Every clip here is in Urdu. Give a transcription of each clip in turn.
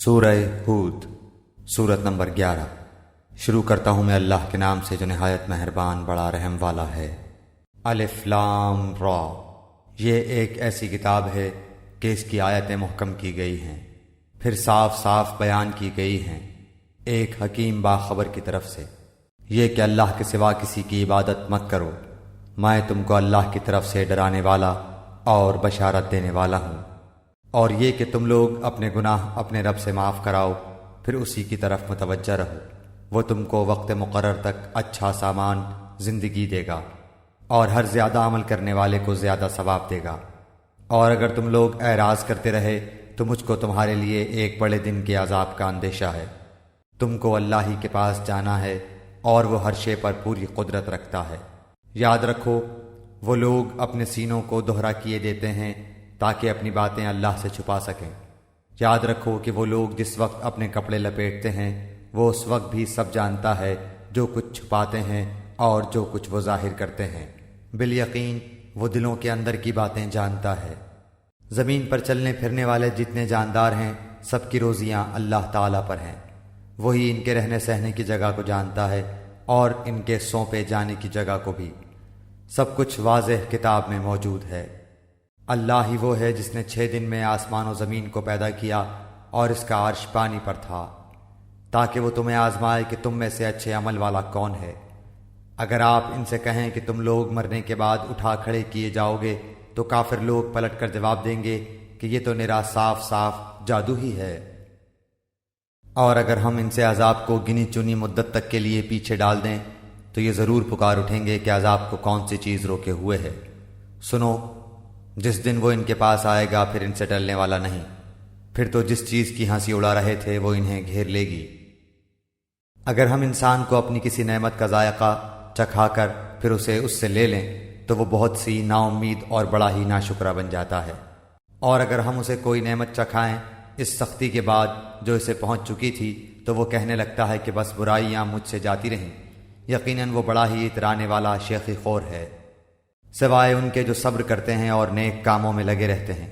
سورہ ہود سورت نمبر 11۔ شروع کرتا ہوں میں اللہ کے نام سے جو نہایت مہربان بڑا رحم والا ہے۔ الف لام را، یہ ایک ایسی کتاب ہے کہ اس کی آیتیں محکم کی گئی ہیں، پھر صاف صاف بیان کی گئی ہیں ایک حکیم باخبر کی طرف سے، یہ کہ اللہ کے سوا کسی کی عبادت مت کرو، میں تم کو اللہ کی طرف سے ڈرانے والا اور بشارت دینے والا ہوں، اور یہ کہ تم لوگ اپنے گناہ اپنے رب سے معاف کراؤ، پھر اسی کی طرف متوجہ رہو، وہ تم کو وقت مقرر تک اچھا سامان زندگی دے گا اور ہر زیادہ عمل کرنے والے کو زیادہ ثواب دے گا۔ اور اگر تم لوگ اعراض کرتے رہے تو مجھ کو تمہارے لیے ایک بڑے دن کے عذاب کا اندیشہ ہے۔ تم کو اللہ ہی کے پاس جانا ہے اور وہ ہر شے پر پوری قدرت رکھتا ہے۔ یاد رکھو، وہ لوگ اپنے سینوں کو دوہرا کیے دیتے ہیں تاکہ اپنی باتیں اللہ سے چھپا سکیں۔ یاد رکھو کہ وہ لوگ جس وقت اپنے کپڑے لپیٹتے ہیں وہ اس وقت بھی سب جانتا ہے، جو کچھ چھپاتے ہیں اور جو کچھ وہ ظاہر کرتے ہیں۔ بالیقین وہ دلوں کے اندر کی باتیں جانتا ہے۔ زمین پر چلنے پھرنے والے جتنے جاندار ہیں سب کی روزیاں اللہ تعالیٰ پر ہیں، وہی ان کے رہنے سہنے کی جگہ کو جانتا ہے اور ان کے سونپے جانے کی جگہ کو بھی۔ سب کچھ واضح کتاب میں موجود ہے۔ اللہ ہی وہ ہے جس نے 6 دن میں آسمان و زمین کو پیدا کیا اور اس کا عرش پانی پر تھا، تاکہ وہ تمہیں آزمائے کہ تم میں سے اچھے عمل والا کون ہے۔ اگر آپ ان سے کہیں کہ تم لوگ مرنے کے بعد اٹھا کھڑے کیے جاؤ گے تو کافر لوگ پلٹ کر جواب دیں گے کہ یہ تو نرا صاف صاف جادو ہی ہے۔ اور اگر ہم ان سے عذاب کو گنی چنی مدت تک کے لیے پیچھے ڈال دیں تو یہ ضرور پکار اٹھیں گے کہ عذاب کو کون سی چیز روکے ہوئے ہے۔ سنو، جس دن وہ ان کے پاس آئے گا پھر ان سے ٹلنے والا نہیں، پھر تو جس چیز کی ہنسی اڑا رہے تھے وہ انہیں گھیر لے گی۔ اگر ہم انسان کو اپنی کسی نعمت کا ذائقہ چکھا کر پھر اسے اس سے لے لیں تو وہ بہت سی نا امید اور بڑا ہی ناشکرا بن جاتا ہے، اور اگر ہم اسے کوئی نعمت چکھائیں اس سختی کے بعد جو اسے پہنچ چکی تھی تو وہ کہنے لگتا ہے کہ بس برائیاں مجھ سے جاتی رہیں۔ یقیناً وہ بڑا ہی اترانے والا شیخی خور ہے، سوائے ان کے جو صبر کرتے ہیں اور نیک کاموں میں لگے رہتے ہیں،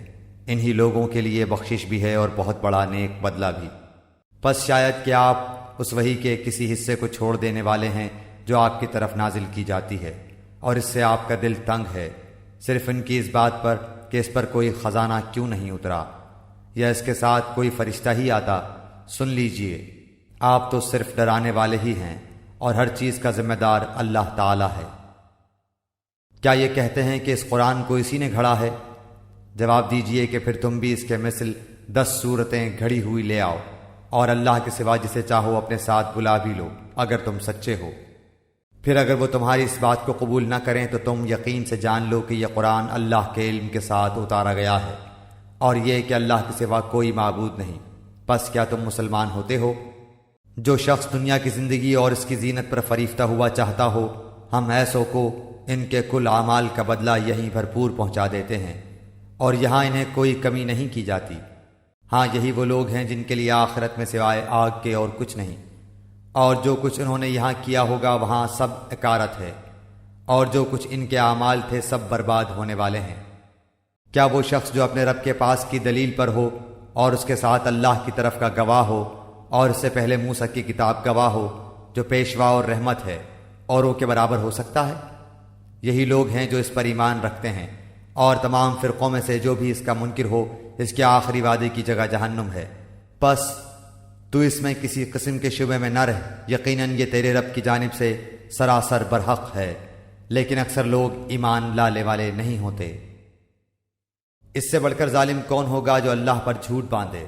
انہی لوگوں کے لیے بخشش بھی ہے اور بہت بڑا نیک بدلہ بھی۔ پس شاید کہ آپ اس وحی کے کسی حصے کو چھوڑ دینے والے ہیں جو آپ کی طرف نازل کی جاتی ہے، اور اس سے آپ کا دل تنگ ہے، صرف ان کی اس بات پر کہ اس پر کوئی خزانہ کیوں نہیں اترا یا اس کے ساتھ کوئی فرشتہ ہی آتا۔ سن لیجئے، آپ تو صرف ڈرانے والے ہی ہیں اور ہر چیز کا ذمہ دار اللہ تعالی ہے۔ کیا یہ کہتے ہیں کہ اس قرآن کو اسی نے گھڑا ہے؟ جواب دیجئے کہ پھر تم بھی اس کے مثل 10 صورتیں گھڑی ہوئی لے آؤ، اور اللہ کے سوا جسے چاہو اپنے ساتھ بلا بھی لو اگر تم سچے ہو۔ پھر اگر وہ تمہاری اس بات کو قبول نہ کریں تو تم یقین سے جان لو کہ یہ قرآن اللہ کے علم کے ساتھ اتارا گیا ہے، اور یہ کہ اللہ کے سوا کوئی معبود نہیں۔ پس کیا تم مسلمان ہوتے ہو؟ جو شخص دنیا کی زندگی اور اس کی زینت پر فریفتہ ہوا چاہتا ہو، ہم ایسوں کو ان کے کل اعمال کا بدلہ یہیں بھرپور پہنچا دیتے ہیں، اور یہاں انہیں کوئی کمی نہیں کی جاتی۔ ہاں، یہی وہ لوگ ہیں جن کے لیے آخرت میں سوائے آگ کے اور کچھ نہیں، اور جو کچھ انہوں نے یہاں کیا ہوگا وہاں سب اکارت ہے، اور جو کچھ ان کے اعمال تھے سب برباد ہونے والے ہیں۔ کیا وہ شخص جو اپنے رب کے پاس کی دلیل پر ہو اور اس کے ساتھ اللہ کی طرف کا گواہ ہو اور اس سے پہلے موسیٰ کی کتاب گواہ ہو جو پیشوا اور رحمت ہے، اوروں کے برابر ہو سکتا ہے؟ یہی لوگ ہیں جو اس پر ایمان رکھتے ہیں، اور تمام فرقوں میں سے جو بھی اس کا منکر ہو اس کے آخری وعدے کی جگہ جہنم ہے۔ پس تو اس میں کسی قسم کے شبے میں نہ رہ، یقیناً یہ تیرے رب کی جانب سے سراسر برحق ہے، لیکن اکثر لوگ ایمان لانے والے نہیں ہوتے۔ اس سے بڑھ کر ظالم کون ہوگا جو اللہ پر جھوٹ باندھے؟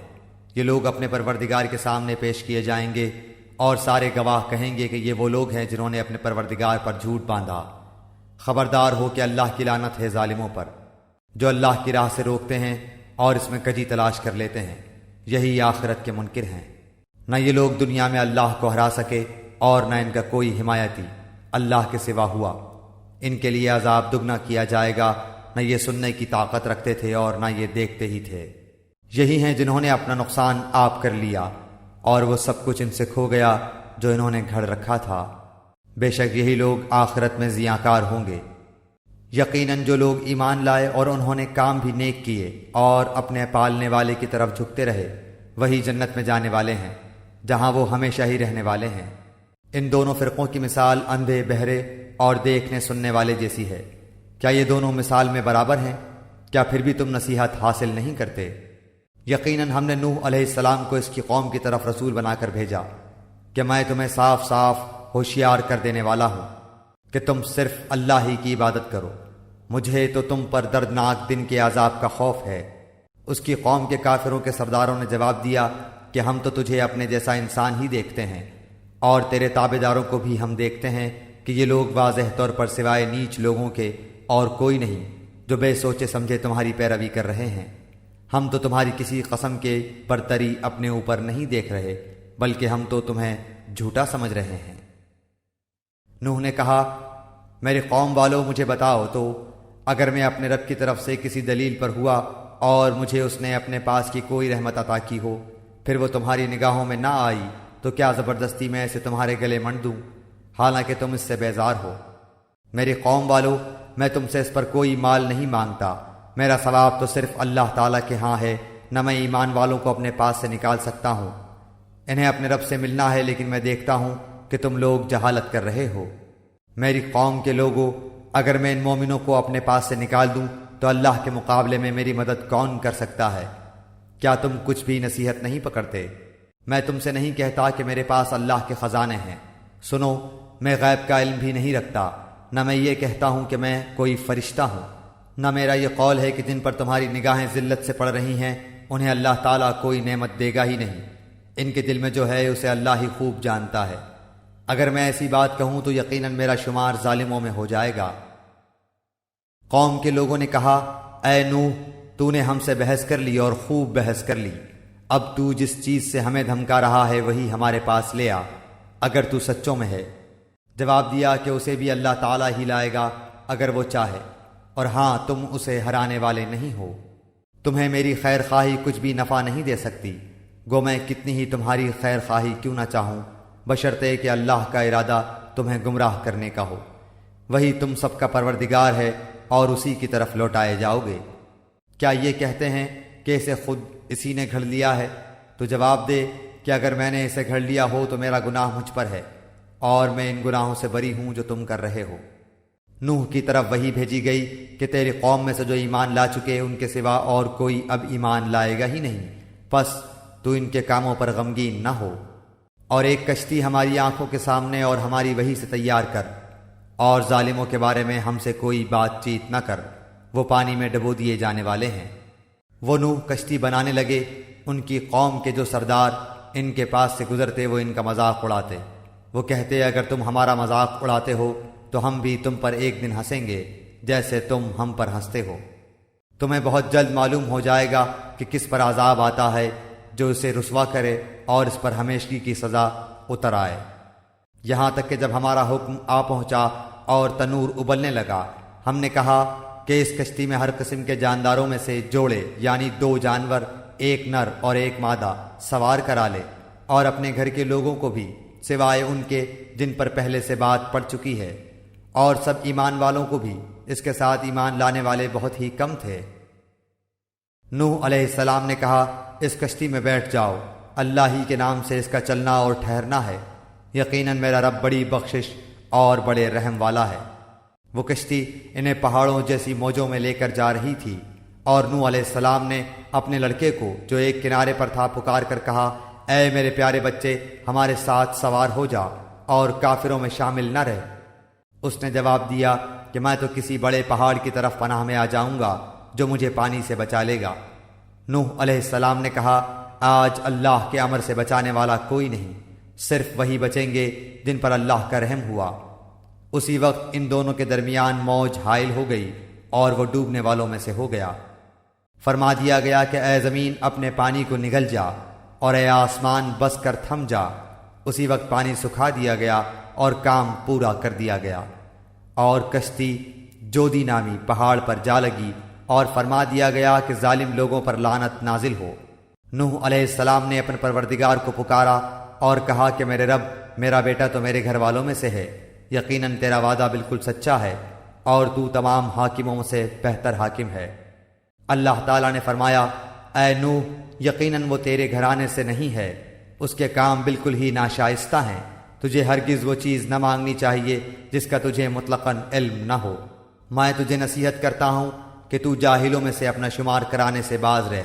یہ لوگ اپنے پروردگار کے سامنے پیش کیے جائیں گے اور سارے گواہ کہیں گے کہ یہ وہ لوگ ہیں جنہوں نے اپنے پروردگار پر جھوٹ باندھا۔ خبردار ہو کہ اللہ کی لعنت ہے ظالموں پر، جو اللہ کی راہ سے روکتے ہیں اور اس میں کجی تلاش کر لیتے ہیں، یہی آخرت کے منکر ہیں۔ نہ یہ لوگ دنیا میں اللہ کو ہرا سکے اور نہ ان کا کوئی حمایتی اللہ کے سوا ہوا۔ ان کے لیے عذاب دگنا کیا جائے گا، نہ یہ سننے کی طاقت رکھتے تھے اور نہ یہ دیکھتے ہی تھے۔ یہی ہیں جنہوں نے اپنا نقصان آپ کر لیا، اور وہ سب کچھ ان سے کھو گیا جو انہوں نے گھڑ رکھا تھا۔ بے شک یہی لوگ آخرت میں ضیاء کار ہوں گے۔ یقیناً جو لوگ ایمان لائے اور انہوں نے کام بھی نیک کیے اور اپنے پالنے والے کی طرف جھکتے رہے، وہی جنت میں جانے والے ہیں جہاں وہ ہمیشہ ہی رہنے والے ہیں۔ ان دونوں فرقوں کی مثال اندھے بہرے اور دیکھنے سننے والے جیسی ہے۔ کیا یہ دونوں مثال میں برابر ہیں؟ کیا پھر بھی تم نصیحت حاصل نہیں کرتے؟ یقیناً ہم نے نوح علیہ السلام کو اس کی قوم کی طرف رسول بنا کر بھیجا کہ میں تمہیں صاف صاف ہوشیار کر دینے والا ہوں کہ تم صرف اللہ ہی کی عبادت کرو، مجھے تو تم پر دردناک دن کے عذاب کا خوف ہے۔ اس کی قوم کے کافروں کے سرداروں نے جواب دیا کہ ہم تو تجھے اپنے جیسا انسان ہی دیکھتے ہیں، اور تیرے تابع داروں کو بھی ہم دیکھتے ہیں کہ یہ لوگ واضح طور پر سوائے نیچ لوگوں کے اور کوئی نہیں جو بے سوچے سمجھے تمہاری پیروی کر رہے ہیں۔ ہم تو تمہاری کسی قسم کے برتری اپنے اوپر نہیں دیکھ رہے، بلکہ ہم تو تمہیں جھوٹا سمجھ رہے ہیں۔ نوح نے کہا، میرے قوم والوں مجھے بتاؤ تو، اگر میں اپنے رب کی طرف سے کسی دلیل پر ہوا اور مجھے اس نے اپنے پاس کی کوئی رحمت عطا کی ہو، پھر وہ تمہاری نگاہوں میں نہ آئی، تو کیا زبردستی میں اسے تمہارے گلے منڈ دوں، حالانکہ تم اس سے بیزار ہو؟ میری قوم والو، میں تم سے اس پر کوئی مال نہیں مانگتا، میرا ثواب تو صرف اللہ تعالیٰ کے ہاں ہے، نہ میں ایمان والوں کو اپنے پاس سے نکال سکتا ہوں۔ انہیں اپنے رب سے ملنا ہے، لیکن میں دیکھتا ہوں کہ تم لوگ جہالت کر رہے ہو۔ میری قوم کے لوگوں، اگر میں ان مومنوں کو اپنے پاس سے نکال دوں تو اللہ کے مقابلے میں میری مدد کون کر سکتا ہے؟ کیا تم کچھ بھی نصیحت نہیں پکڑتے؟ میں تم سے نہیں کہتا کہ میرے پاس اللہ کے خزانے ہیں۔ سنو، میں غیب کا علم بھی نہیں رکھتا، نہ میں یہ کہتا ہوں کہ میں کوئی فرشتہ ہوں، نہ میرا یہ قول ہے کہ جن پر تمہاری نگاہیں ذلت سے پڑ رہی ہیں انہیں اللہ تعالیٰ کوئی نعمت دے گا ہی نہیں۔ ان کے دل میں جو ہے اسے اللہ ہی خوب جانتا ہے۔ اگر میں ایسی بات کہوں تو یقیناً میرا شمار ظالموں میں ہو جائے گا۔ قوم کے لوگوں نے کہا، اے نوح، تو نے ہم سے بحث کر لی اور خوب بحث کر لی، اب تو جس چیز سے ہمیں دھمکا رہا ہے وہی ہمارے پاس لے آ، اگر تو سچوں میں ہے۔ جواب دیا کہ اسے بھی اللہ تعالیٰ ہی لائے گا اگر وہ چاہے، اور ہاں تم اسے ہرانے والے نہیں ہو۔ تمہیں میری خیر خواہی کچھ بھی نفع نہیں دے سکتی، گو میں کتنی ہی تمہاری خیر خواہی کیوں نہ چاہوں، بشرطے کہ اللہ کا ارادہ تمہیں گمراہ کرنے کا ہو۔ وہی تم سب کا پروردگار ہے اور اسی کی طرف لوٹائے جاؤ گے۔ کیا یہ کہتے ہیں کہ اسے خود اسی نے گھڑ لیا ہے؟ تو جواب دے کہ اگر میں نے اسے گھڑ لیا ہو تو میرا گناہ مجھ پر ہے، اور میں ان گناہوں سے بری ہوں جو تم کر رہے ہو۔ نوح کی طرف وہی بھیجی گئی کہ تیری قوم میں سے جو ایمان لا چکے ان کے سوا اور کوئی اب ایمان لائے گا ہی نہیں، پس تو ان کے کاموں پر غمگین نہ ہو، اور ایک کشتی ہماری آنکھوں کے سامنے اور ہماری وحی سے تیار کر، اور ظالموں کے بارے میں ہم سے کوئی بات چیت نہ کر، وہ پانی میں ڈبو دیے جانے والے ہیں۔ وہ نوح کشتی بنانے لگے، ان کی قوم کے جو سردار ان کے پاس سے گزرتے وہ ان کا مذاق اڑاتے۔ وہ کہتے، اگر تم ہمارا مذاق اڑاتے ہو تو ہم بھی تم پر ایک دن ہنسیں گے جیسے تم ہم پر ہنستے ہو۔ تمہیں بہت جلد معلوم ہو جائے گا کہ کس پر عذاب آتا ہے جو اسے رسوا کرے اور اس پر ہمیشگی کی سزا اتر آئے۔ یہاں تک کہ جب ہمارا حکم آ پہنچا اور تنور ابلنے لگا، ہم نے کہا کہ اس کشتی میں ہر قسم کے جانداروں میں سے جوڑے یعنی 2 جانور، ایک نر اور ایک مادہ سوار کرا لے، اور اپنے گھر کے لوگوں کو بھی سوائے ان کے جن پر پہلے سے بات پڑ چکی ہے، اور سب ایمان والوں کو بھی، اس کے ساتھ ایمان لانے والے بہت ہی کم تھے۔ نوح علیہ السلام نے کہا، اس کشتی میں بیٹھ جاؤ، اللہ ہی کے نام سے اس کا چلنا اور ٹھہرنا ہے، یقیناً میرا رب بڑی بخشش اور بڑے رحم والا ہے۔ وہ کشتی انہیں پہاڑوں جیسی موجوں میں لے کر جا رہی تھی، اور نوح علیہ السلام نے اپنے لڑکے کو جو ایک کنارے پر تھا پکار کر کہا، اے میرے پیارے بچے، ہمارے ساتھ سوار ہو جا اور کافروں میں شامل نہ رہ۔ اس نے جواب دیا کہ میں تو کسی بڑے پہاڑ کی طرف پناہ میں آ جاؤں گا جو مجھے پانی سے بچا لے گا۔ نوح علیہ السلام نے کہا، آج اللہ کے امر سے بچانے والا کوئی نہیں، صرف وہی بچیں گے جن پر اللہ کا رحم ہوا۔ اسی وقت ان دونوں کے درمیان موج حائل ہو گئی اور وہ ڈوبنے والوں میں سے ہو گیا۔ فرما دیا گیا کہ اے زمین اپنے پانی کو نگل جا، اور اے آسمان بس کر تھم جا۔ اسی وقت پانی سکھا دیا گیا اور کام پورا کر دیا گیا، اور کشتی جودی نامی پہاڑ پر جا لگی، اور فرما دیا گیا کہ ظالم لوگوں پر لعنت نازل ہو۔ نوح علیہ السلام نے اپنے پروردگار کو پکارا اور کہا کہ میرے رب، میرا بیٹا تو میرے گھر والوں میں سے ہے، یقیناً تیرا وعدہ بالکل سچا ہے، اور تو تمام حاکموں سے بہتر حاکم ہے۔ اللہ تعالیٰ نے فرمایا، اے نوح، یقیناً وہ تیرے گھرانے سے نہیں ہے، اس کے کام بالکل ہی ناشائستہ ہیں، تجھے ہرگز وہ چیز نہ مانگنی چاہیے جس کا تجھے مطلقاً علم نہ ہو۔ میں تجھے نصیحت کرتا ہوں کہ تو جاہلوں میں سے اپنا شمار کرانے سے باز رہ۔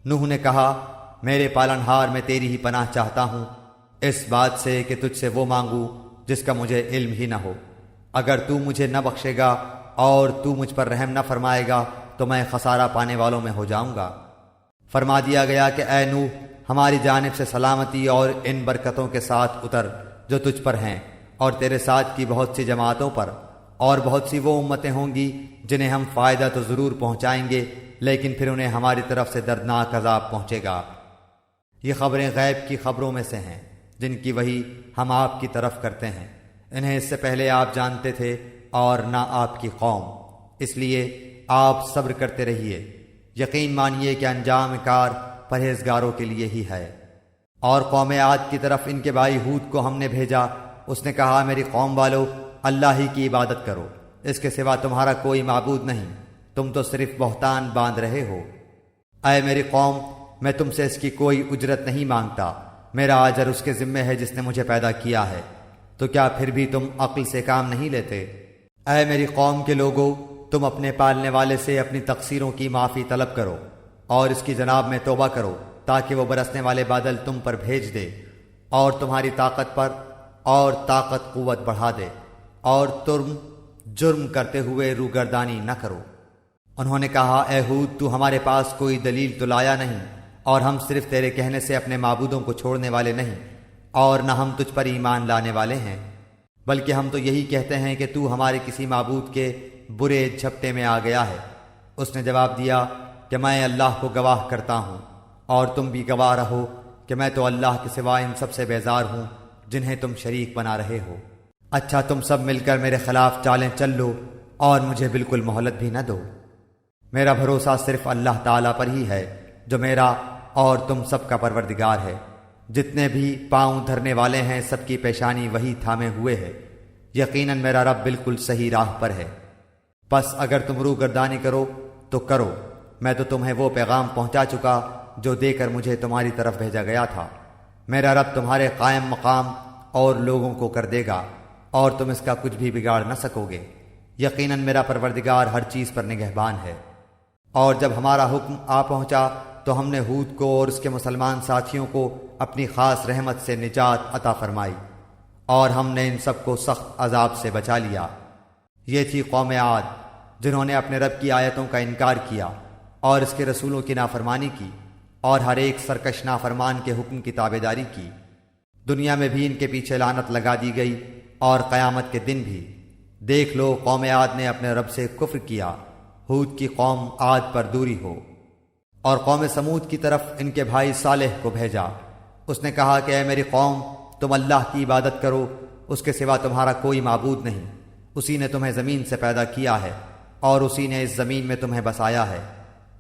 نوح نے کہا، میرے پالنہار، میں تیری ہی پناہ چاہتا ہوں اس بات سے کہ تجھ سے وہ مانگوں جس کا مجھے علم ہی نہ ہو۔ اگر تو مجھے نہ بخشے گا اور تو مجھ پر رحم نہ فرمائے گا تو میں خسارہ پانے والوں میں ہو جاؤں گا۔ فرما دیا گیا کہ اے نوح، ہماری جانب سے سلامتی اور ان برکتوں کے ساتھ اتر جو تجھ پر ہیں اور تیرے ساتھ کی بہت سی جماعتوں پر، اور بہت سی وہ امتیں ہوں گی جنہیں ہم فائدہ تو ضرور پہنچائیں گے لیکن پھر انہیں ہماری طرف سے دردناک عذاب پہنچے گا۔ یہ خبریں غیب کی خبروں میں سے ہیں جن کی وحی ہم آپ کی طرف کرتے ہیں، انہیں اس سے پہلے آپ جانتے تھے اور نہ آپ کی قوم، اس لیے آپ صبر کرتے رہیے۔ یقین مانیے کہ انجام کار پرہیزگاروں کے لیے ہی ہے۔ اور قوم عاد کی طرف ان کے بھائی ہود کو ہم نے بھیجا، اس نے کہا، میری قوم والو، اللہ ہی کی عبادت کرو، اس کے سوا تمہارا کوئی معبود نہیں، تم تو صرف بہتان باندھ رہے ہو۔ اے میری قوم، میں تم سے اس کی کوئی اجرت نہیں مانگتا، میرا اجر اس کے ذمہ ہے جس نے مجھے پیدا کیا ہے، تو کیا پھر بھی تم عقل سے کام نہیں لیتے؟ اے میری قوم کے لوگو، تم اپنے پالنے والے سے اپنی تقصیروں کی معافی طلب کرو اور اس کی جناب میں توبہ کرو تاکہ وہ برسنے والے بادل تم پر بھیج دے اور تمہاری طاقت پر اور طاقت قوت بڑھا دے، اور تم جرم کرتے ہوئے روگردانی نہ کرو۔ انہوں نے کہا، اے ہود، تو ہمارے پاس کوئی دلیل تو لایا نہیں، اور ہم صرف تیرے کہنے سے اپنے معبودوں کو چھوڑنے والے نہیں، اور نہ ہم تجھ پر ایمان لانے والے ہیں، بلکہ ہم تو یہی کہتے ہیں کہ تو ہمارے کسی معبود کے برے جھپٹے میں آ گیا ہے۔ اس نے جواب دیا کہ میں اللہ کو گواہ کرتا ہوں اور تم بھی گواہ رہو کہ میں تو اللہ کے سوا ان سب سے بیزار ہوں جنہیں تم شریک بنا رہے ہو۔ اچھا، تم سب مل کر میرے خلاف چالیں چل لو اور مجھے بالکل مہلت بھی نہ دو۔ میرا بھروسہ صرف اللہ تعالیٰ پر ہی ہے جو میرا اور تم سب کا پروردگار ہے۔ جتنے بھی پاؤں دھرنے والے ہیں سب کی پیشانی وہی تھامے ہوئے ہے، یقیناً میرا رب بالکل صحیح راہ پر ہے۔ پس اگر تم روگردانی کرو تو کرو، میں تو تمہیں وہ پیغام پہنچا چکا جو دے کر مجھے تمہاری طرف بھیجا گیا تھا۔ میرا رب تمہارے قائم مقام اور لوگوں کو کر دے گا اور تم اس کا کچھ بھی بگاڑ نہ سکو گے۔ یقیناً میرا پروردگار ہر چیز پر نگہبان ہے۔ اور جب ہمارا حکم آ پہنچا تو ہم نے ہود کو اور اس کے مسلمان ساتھیوں کو اپنی خاص رحمت سے نجات عطا فرمائی، اور ہم نے ان سب کو سخت عذاب سے بچا لیا۔ یہ تھی قوم عاد جنہوں نے اپنے رب کی آیتوں کا انکار کیا اور اس کے رسولوں کی نافرمانی کی اور ہر ایک سرکش نافرمان کے حکم کی تابعداری کی۔ دنیا میں بھی ان کے پیچھے لعنت لگا دی گئی اور قیامت کے دن بھی۔ دیکھ لو، قوم عاد نے اپنے رب سے کفر کیا، ہود کی قوم عاد پر دوری ہو۔ اور قوم سمود کی طرف ان کے بھائی صالح کو بھیجا، اس نے کہا کہ اے میری قوم، تم اللہ کی عبادت کرو، اس کے سوا تمہارا کوئی معبود نہیں، اسی نے تمہیں زمین سے پیدا کیا ہے اور اسی نے اس زمین میں تمہیں بسایا ہے،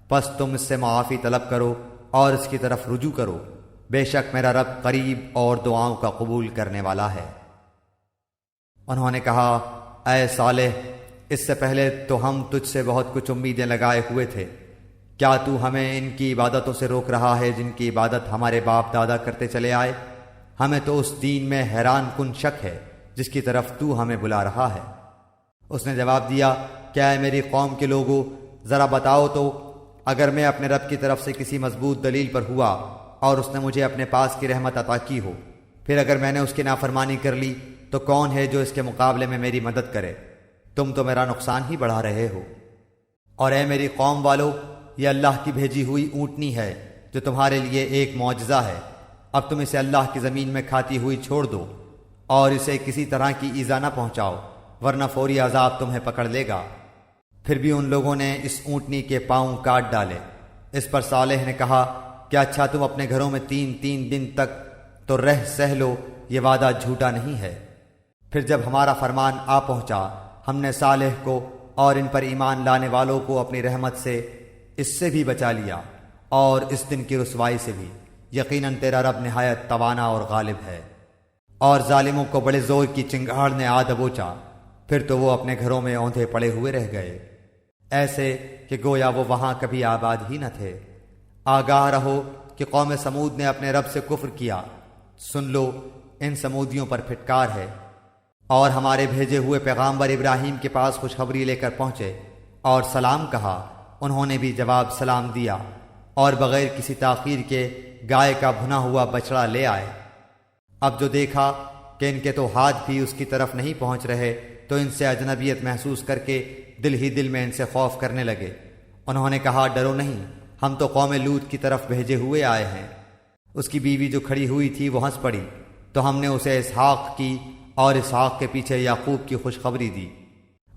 پس تم اس سے معافی طلب کرو اور اس کی طرف رجوع کرو، بے شک میرا رب قریب اور دعاؤں کا قبول کرنے والا ہے۔ انہوں نے کہا، اے صالح، اس سے پہلے تو ہم تجھ سے بہت کچھ امیدیں لگائے ہوئے تھے، کیا تو ہمیں ان کی عبادتوں سے روک رہا ہے جن کی عبادت ہمارے باپ دادا کرتے چلے آئے؟ ہمیں تو اس دین میں حیران کن شک ہے جس کی طرف تو ہمیں بلا رہا ہے۔ اس نے جواب دیا، کیا ہے میری قوم کے لوگوں، ذرا بتاؤ تو، اگر میں اپنے رب کی طرف سے کسی مضبوط دلیل پر ہوا اور اس نے مجھے اپنے پاس کی رحمت عطا کی ہو، پھر اگر میں نے اس کی نافرمانی کر لی تو کون ہے جو اس کے مقابلے میں میری مدد کرے؟ تم تو میرا نقصان ہی بڑھا رہے ہو۔ اور اے میری قوم والو، یہ اللہ کی بھیجی ہوئی اونٹنی ہے جو تمہارے لیے ایک معجزہ ہے، اب تم اسے اللہ کی زمین میں کھاتی ہوئی چھوڑ دو اور اسے کسی طرح کی ایذا نہ پہنچاؤ، ورنہ فوری عذاب تمہیں پکڑ لے گا۔ پھر بھی ان لوگوں نے اس اونٹنی کے پاؤں کاٹ ڈالے۔ اس پر صالح نے کہا کہ اچھا، تم اپنے گھروں میں 3 دن تک تو رہ سہ لو، یہ وعدہ جھوٹا نہیں ہے۔ پھر جب ہمارا فرمان آ پہنچا، ہم نے صالح کو اور ان پر ایمان لانے والوں کو اپنی رحمت سے اس سے بھی بچا لیا اور اس دن کی رسوائی سے بھی۔ یقیناً تیرا رب نہایت توانا اور غالب ہے۔ اور ظالموں کو بڑے زور کی چنگاڑ نے آ دبوچا، پھر تو وہ اپنے گھروں میں اوندھے پڑے ہوئے رہ گئے، ایسے کہ گویا وہ وہاں کبھی آباد ہی نہ تھے۔ آگاہ رہو کہ قوم سمود نے اپنے رب سے کفر کیا، سن لو ان سمودیوں پر پھٹکار ہے۔ اور ہمارے بھیجے ہوئے پیغامبر ابراہیم کے پاس خوشخبری لے کر پہنچے اور سلام کہا، انہوں نے بھی جواب سلام دیا، اور بغیر کسی تاخیر کے گائے کا بھنا ہوا بچڑا لے آئے۔ اب جو دیکھا کہ ان کے تو ہاتھ بھی اس کی طرف نہیں پہنچ رہے تو ان سے اجنبیت محسوس کر کے دل ہی دل میں ان سے خوف کرنے لگے۔ انہوں نے کہا، ڈرو نہیں، ہم تو قوم لوط کی طرف بھیجے ہوئے آئے ہیں۔ اس کی بیوی جو کھڑی ہوئی تھی وہ ہنس پڑی، تو ہم نے اسے اسحاق کی اور اسحاق کے پیچھے یعقوب کی خوشخبری دی۔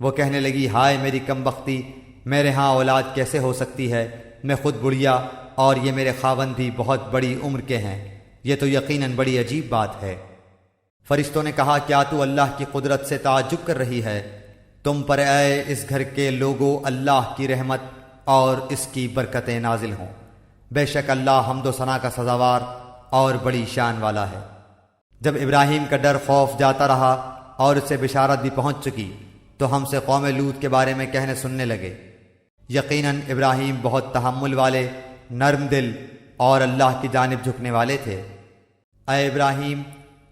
وہ کہنے لگی، ہائے میری کم بختی، میرے ہاں اولاد کیسے ہو سکتی ہے؟ میں خود بڑھیا اور یہ میرے خاوند بھی بہت بڑی عمر کے ہیں، یہ تو یقیناً بڑی عجیب بات ہے۔ فرشتوں نے کہا، کیا تو اللہ کی قدرت سے تعجب کر رہی ہے؟ تم پر اے اس گھر کے لوگوں اللہ کی رحمت اور اس کی برکتیں نازل ہوں۔ بے شک اللہ حمد و ثنا کا سزاوار اور بڑی شان والا ہے۔ جب ابراہیم کا ڈر خوف جاتا رہا اور اسے بشارت بھی پہنچ چکی تو ہم سے قوم لوط کے بارے میں کہنے سننے لگے، یقیناً ابراہیم بہت تحمل والے، نرم دل اور اللہ کی جانب جھکنے والے تھے۔ اے ابراہیم،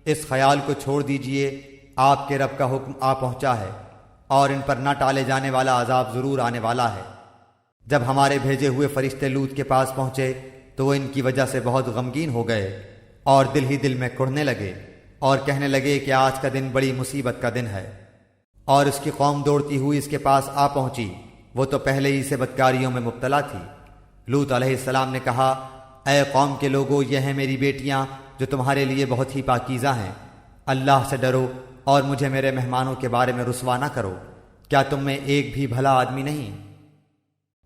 اس خیال کو چھوڑ دیجئے، آپ کے رب کا حکم آ پہنچا ہے اور ان پر نہ ٹالے جانے والا عذاب ضرور آنے والا ہے۔ جب ہمارے بھیجے ہوئے فرشتے لوط کے پاس پہنچے تو وہ ان کی وجہ سے بہت غمگین ہو گئے اور دل ہی دل میں کڑھنے لگے اور کہنے لگے کہ آج کا دن بڑی مصیبت کا دن ہے۔ اور اس کی قوم دوڑتی ہوئی اس کے پاس آ پہنچی، وہ تو پہلے ہی سے بدکاریوں میں مبتلا تھی۔ لوط علیہ السلام نے کہا، اے قوم کے لوگوں، یہ ہیں میری بیٹیاں جو تمہارے لیے بہت ہی پاکیزہ ہیں، اللہ سے ڈرو اور مجھے میرے مہمانوں کے بارے میں رسوا نہ کرو، کیا تم میں ایک بھی بھلا آدمی نہیں؟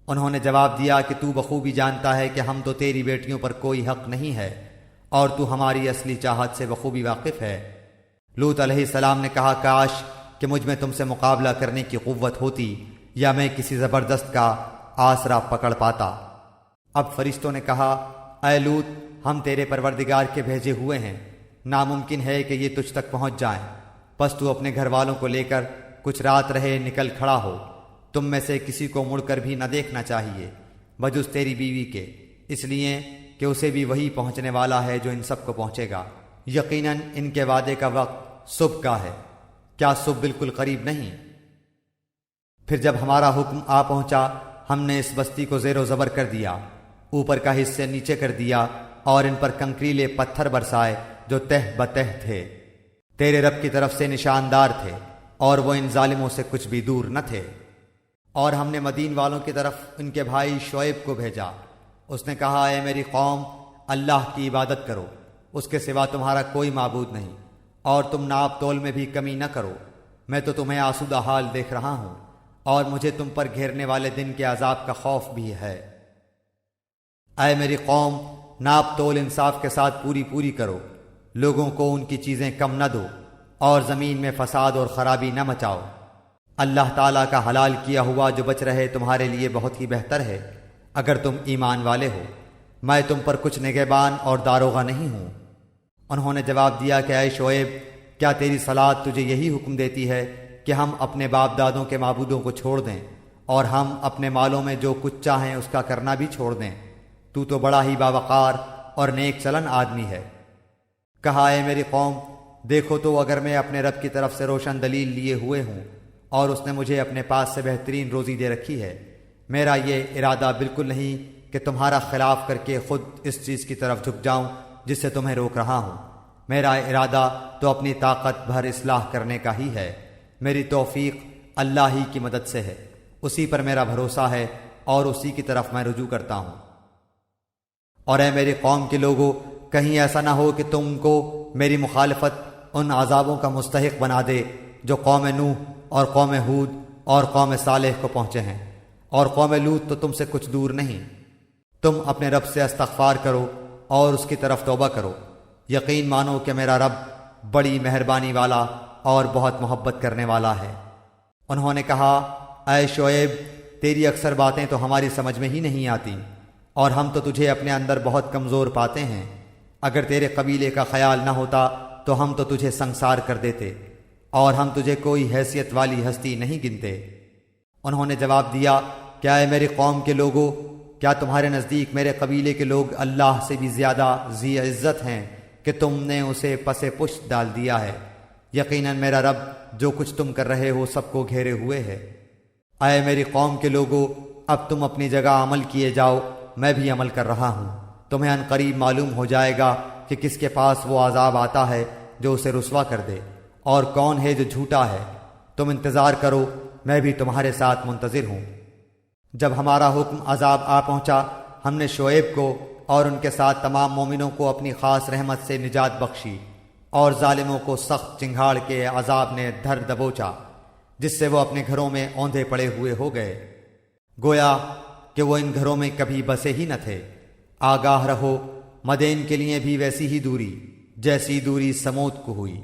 انہوں نے جواب دیا کہ تو بخوبی جانتا ہے کہ ہم تو تیری بیٹیوں پر کوئی حق نہیں ہے اور تو ہماری اصلی چاہت سے بخوبی واقف ہے۔ لوط علیہ السلام نے کہا، کاش کہ مجھ میں تم سے مقابلہ کرنے کی قوت ہوتی یا میں کسی زبردست کا آسرا پکڑ پاتا۔ اب فرشتوں نے کہا، اے لوط، ہم تیرے پروردگار کے بھیجے ہوئے ہیں، ناممکن ہے کہ یہ تجھ تک پہنچ جائیں، بس تو اپنے گھر والوں کو لے کر کچھ رات رہے نکل کھڑا ہو۔ تم میں سے کسی کو مڑ کر بھی نہ دیکھنا چاہیے بجز تیری بیوی کے، اس لیے کہ اسے بھی وہی پہنچنے والا ہے جو ان سب کو پہنچے گا۔ یقیناً ان کے وعدے کا وقت صبح کا ہے، کیا صبح بالکل قریب نہیں؟ پھر جب ہمارا حکم آ پہنچا، ہم نے اس بستی کو زیر و زبر کر دیا، اوپر کا حصے نیچے کر دیا اور ان پر کنکریلے پتھر برسائے جو تہ بتہ تھے، تیرے رب کی طرف سے نشاندار تھے اور وہ ان ظالموں سے کچھ بھی دور نہ تھے۔ اور ہم نے مدین والوں کی طرف ان کے بھائی شعیب کو بھیجا، اس نے کہا، اے میری قوم، اللہ کی عبادت کرو، اس کے سوا تمہارا کوئی معبود نہیں، اور تم ناپ تول میں بھی کمی نہ کرو، میں تو تمہیں آسودہ حال دیکھ رہا ہوں اور مجھے تم پر گھیرنے والے دن کے عذاب کا خوف بھی ہے۔ اے میری قوم، ناپ تول انصاف کے ساتھ پوری کرو، لوگوں کو ان کی چیزیں کم نہ دو اور زمین میں فساد اور خرابی نہ مچاؤ۔ اللہ تعالیٰ کا حلال کیا ہوا جو بچ رہے تمہارے لیے بہت ہی بہتر ہے اگر تم ایمان والے ہو، میں تم پر کچھ نگہبان اور داروغہ نہیں ہوں۔ انہوں نے جواب دیا کہ اے شعیب، کیا تیری صلاۃ تجھے یہی حکم دیتی ہے کہ ہم اپنے باپ دادوں کے معبودوں کو چھوڑ دیں اور ہم اپنے مالوں میں جو کچھ چاہیں اس کا کرنا بھی چھوڑ دیں؟ تو بڑا ہی باوقار اور نیک چلن آدمی ہے۔ کہا، اے میری قوم، دیکھو تو اگر میں اپنے رب کی طرف سے روشن دلیل لیے ہوئے ہوں اور اس نے مجھے اپنے پاس سے بہترین روزی دے رکھی ہے، میرا یہ ارادہ بالکل نہیں کہ تمہارا خلاف کر کے خود اس چیز کی طرف جھک جاؤں جس سے تمہیں روک رہا ہوں۔ میرا ارادہ تو اپنی طاقت بھر اصلاح کرنے کا ہی ہے، میری توفیق اللہ ہی کی مدد سے ہے، اسی پر میرا بھروسہ ہے اور اسی کی طرف میں رجوع کرتا ہوں۔ اور اے میری قوم کے لوگوں، کہیں ایسا نہ ہو کہ تم کو میری مخالفت ان عذابوں کا مستحق بنا دے جو قوم نوح اور قوم ہود اور قوم صالح کو پہنچے ہیں، اور قوم لوط تو تم سے کچھ دور نہیں۔ تم اپنے رب سے استغفار کرو اور اس کی طرف توبہ کرو، یقین مانو کہ میرا رب بڑی مہربانی والا اور بہت محبت کرنے والا ہے۔ انہوں نے کہا، اے شعیب، تیری اکثر باتیں تو ہماری سمجھ میں ہی نہیں آتی اور ہم تو تجھے اپنے اندر بہت کمزور پاتے ہیں، اگر تیرے قبیلے کا خیال نہ ہوتا تو ہم تو تجھے سنسار کر دیتے اور ہم تجھے کوئی حیثیت والی ہستی نہیں گنتے۔ انہوں نے جواب دیا، کیا اے میری قوم کے لوگوں، کیا تمہارے نزدیک میرے قبیلے کے لوگ اللہ سے بھی زیادہ ذی عزت ہیں کہ تم نے اسے پس پشت ڈال دیا ہے؟ یقیناً میرا رب جو کچھ تم کر رہے ہو سب کو گھیرے ہوئے ہے۔ اے میری قوم کے لوگو، اب تم اپنی جگہ عمل کیے جاؤ، میں بھی عمل کر رہا ہوں۔ تمہیں ان قریب معلوم ہو جائے گا کہ کس کے پاس وہ عذاب آتا ہے جو اسے رسوا کر دے، اور کون ہے جو جھوٹا ہے۔ تم انتظار کرو، میں بھی تمہارے ساتھ منتظر ہوں۔ جب ہمارا حکم عذاب آ پہنچا، ہم نے شعیب کو اور ان کے ساتھ تمام مومنوں کو اپنی خاص رحمت سے نجات بخشی، اور ظالموں کو سخت چنگھاڑ کے عذاب نے دھر دبوچا، جس سے وہ اپنے گھروں میں اوندھے پڑے ہوئے ہو گئے، گویا کہ وہ ان گھروں میں کبھی بسے ہی نہ تھے۔ آگاہ رہو، مدین کے لیے بھی ویسی ہی دوری جیسی دوری سمود کو ہوئی،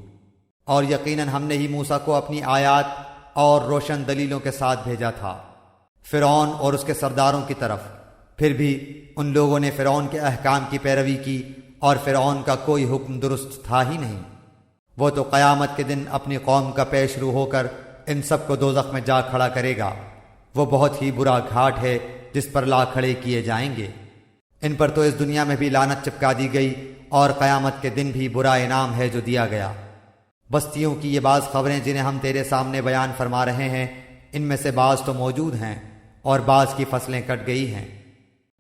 اور یقیناً ہم نے ہی موسیٰ کو اپنی آیات اور روشن دلیلوں کے ساتھ بھیجا تھا فرعون اور اس کے سرداروں کی طرف۔ پھر بھی ان لوگوں نے فرعون کے احکام کی پیروی کی، اور فرعون کا کوئی حکم درست تھا ہی نہیں۔ وہ تو قیامت کے دن اپنی قوم کا پیش رو ہو کر ان سب کو دوزخ میں جا کھڑا کرے گا۔ وہ بہت ہی برا گھاٹ ہے جس پر لا کھڑے کیے جائیں گے۔ ان پر تو اس دنیا میں بھی لعنت چپکا دی گئی، اور قیامت کے دن بھی برا انعام ہے جو دیا گیا۔ بستیوں کی یہ بعض خبریں جنہیں ہم تیرے سامنے بیان فرما رہے ہیں، ان میں سے بعض تو موجود ہیں اور بعض کی فصلیں کٹ گئی ہیں۔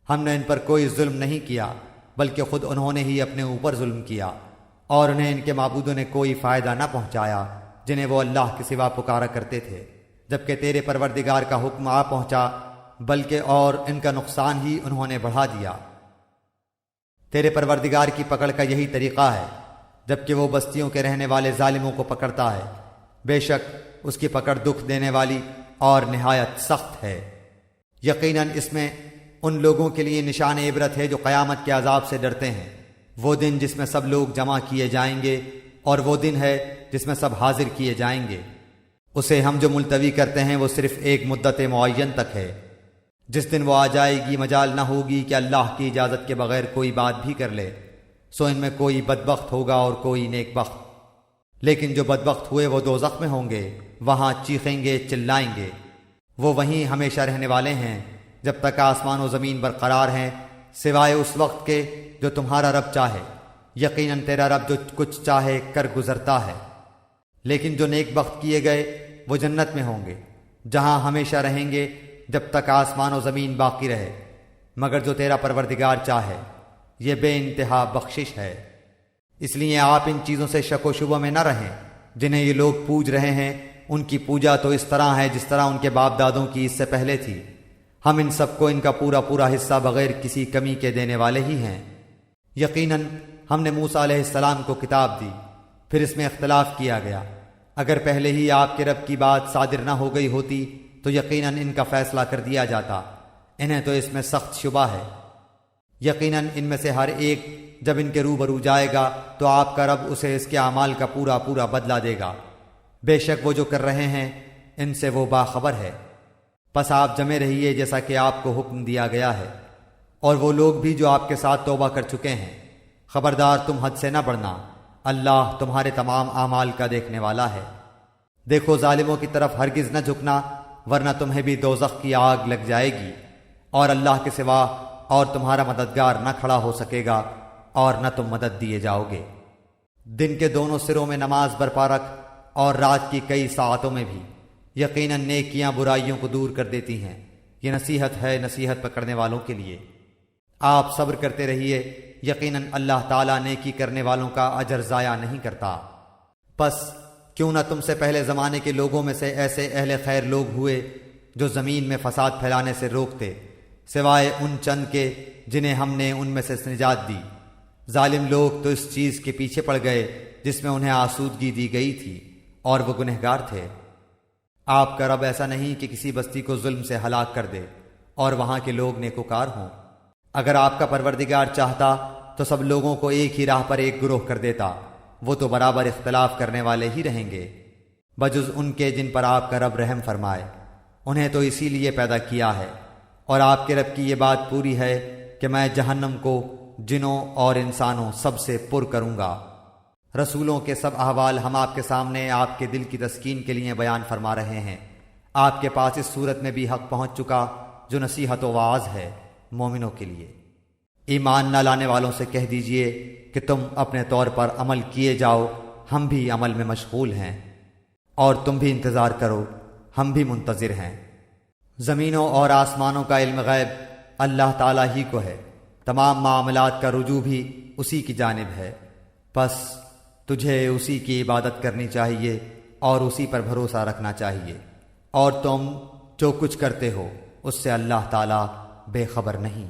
ہم نے ان پر کوئی ظلم نہیں کیا، بلکہ خود انہوں نے ہی اپنے اوپر ظلم کیا، اور انہیں ان کے معبودوں نے کوئی فائدہ نہ پہنچایا جنہیں وہ اللہ کے سوا پکارا کرتے تھے، جبکہ تیرے پروردگار کا حکم آ پہنچا، بلکہ اور ان کا نقصان ہی انہوں نے بڑھا دیا۔ تیرے پروردگار کی پکڑ کا یہی طریقہ ہے، جبکہ وہ بستیوں کے رہنے والے ظالموں کو پکڑتا ہے، بے شک اس کی پکڑ دکھ دینے والی اور نہایت سخت ہے۔ یقیناً اس میں ان لوگوں کے لیے نشان عبرت ہے جو قیامت کے عذاب سے ڈرتے ہیں۔ وہ دن جس میں سب لوگ جمع کیے جائیں گے، اور وہ دن ہے جس میں سب حاضر کیے جائیں گے۔ اسے ہم جو ملتوی کرتے ہیں وہ صرف ایک مدت معین تک ہے۔ جس دن وہ آ جائے گی، مجال نہ ہوگی کہ اللہ کی اجازت کے بغیر کوئی بات بھی کر لے، سو ان میں کوئی بدبخت ہوگا اور کوئی نیک بخت۔ لیکن جو بدبخت ہوئے وہ دوزخ میں ہوں گے، وہاں چیخیں گے، چلائیں گے۔ وہ وہیں ہمیشہ رہنے والے ہیں جب تک آسمان و زمین برقرار ہیں، سوائے اس وقت کے جو تمہارا رب چاہے۔ یقیناً تیرا رب جو کچھ چاہے کر گزرتا ہے۔ لیکن جو نیک بخت کیے گئے وہ جنت میں ہوں گے، جہاں ہمیشہ رہیں گے جب تک آسمان و زمین باقی رہے، مگر جو تیرا پروردگار چاہے۔ یہ بے انتہا بخشش ہے۔ اس لیے آپ ان چیزوں سے شک و شبہ میں نہ رہیں جنہیں یہ لوگ پوج رہے ہیں۔ ان کی پوجا تو اس طرح ہے جس طرح ان کے باپ دادوں کی اس سے پہلے تھی۔ ہم ان سب کو ان کا پورا پورا حصہ بغیر کسی کمی کے دینے والے ہی ہیں۔ یقیناً ہم نے موسیٰ علیہ السلام کو کتاب دی، پھر اس میں اختلاف کیا گیا۔ اگر پہلے ہی آپ کے رب کی بات صادر نہ ہو گئی ہوتی تو یقیناً ان کا فیصلہ کر دیا جاتا۔ انہیں تو اس میں سخت شبہ ہے۔ یقیناً ان میں سے ہر ایک جب ان کے روبرو جائے گا تو آپ کا رب اسے اس کے اعمال کا پورا پورا بدلہ دے گا۔ بے شک وہ جو کر رہے ہیں ان سے وہ باخبر ہے۔ پس آپ جمے رہیے جیسا کہ آپ کو حکم دیا گیا ہے، اور وہ لوگ بھی جو آپ کے ساتھ توبہ کر چکے ہیں۔ خبردار تم حد سے نہ بڑھنا، اللہ تمہارے تمام اعمال کا دیکھنے والا ہے۔ دیکھو ظالموں کی طرف ہرگز نہ جھکنا، ورنہ تمہیں بھی دوزخ کی آگ لگ جائے گی، اور اللہ کے سوا اور تمہارا مددگار نہ کھڑا ہو سکے گا، اور نہ تم مدد دیے جاؤ گے۔ دن کے دونوں سروں میں نماز برپا رکھ، اور رات کی کئی ساعتوں میں بھی۔ یقیناً نیکیاں برائیوں کو دور کر دیتی ہیں۔ یہ نصیحت ہے نصیحت پکڑنے والوں کے لیے۔ آپ صبر کرتے رہیے، یقیناً اللہ تعالیٰ نیکی کرنے والوں کا اجر ضائع نہیں کرتا۔ پس کیوں نہ تم سے پہلے زمانے کے لوگوں میں سے ایسے اہل خیر لوگ ہوئے جو زمین میں فساد پھیلانے سے روکتے، سوائے ان چند کے جنہیں ہم نے ان میں سے نجات دی۔ ظالم لوگ تو اس چیز کے پیچھے پڑ گئے جس میں انہیں آسودگی دی گئی تھی، اور وہ گنہگار تھے۔ آپ کا رب ایسا نہیں کہ کسی بستی کو ظلم سے ہلاک کر دے اور وہاں کے لوگ نیکوکار ہوں۔ اگر آپ کا پروردگار چاہتا تو سب لوگوں کو ایک ہی راہ پر ایک گروہ کر دیتا۔ وہ تو برابر اختلاف کرنے والے ہی رہیں گے، بجز ان کے جن پر آپ کا رب رحم فرمائے۔ انہیں تو اسی لیے پیدا کیا ہے، اور آپ کے رب کی یہ بات پوری ہے کہ میں جہنم کو جنوں اور انسانوں سب سے پر کروں گا۔ رسولوں کے سب احوال ہم آپ کے سامنے آپ کے دل کی تسکین کے لیے بیان فرما رہے ہیں۔ آپ کے پاس اس صورت میں بھی حق پہنچ چکا جو نصیحت و واعظ ہے۔ مومنوں کے لیے۔ ایمان نہ لانے والوں سے کہہ دیجئے کہ تم اپنے طور پر عمل کیے جاؤ، ہم بھی عمل میں مشغول ہیں، اور تم بھی انتظار کرو، ہم بھی منتظر ہیں۔ زمینوں اور آسمانوں کا علم غیب اللہ تعالیٰ ہی کو ہے، تمام معاملات کا رجوع بھی اسی کی جانب ہے، بس تجھے اسی کی عبادت کرنی چاہیے اور اسی پر بھروسہ رکھنا چاہیے، اور تم جو کچھ کرتے ہو اس سے اللہ تعالیٰ بے خبر نہیں۔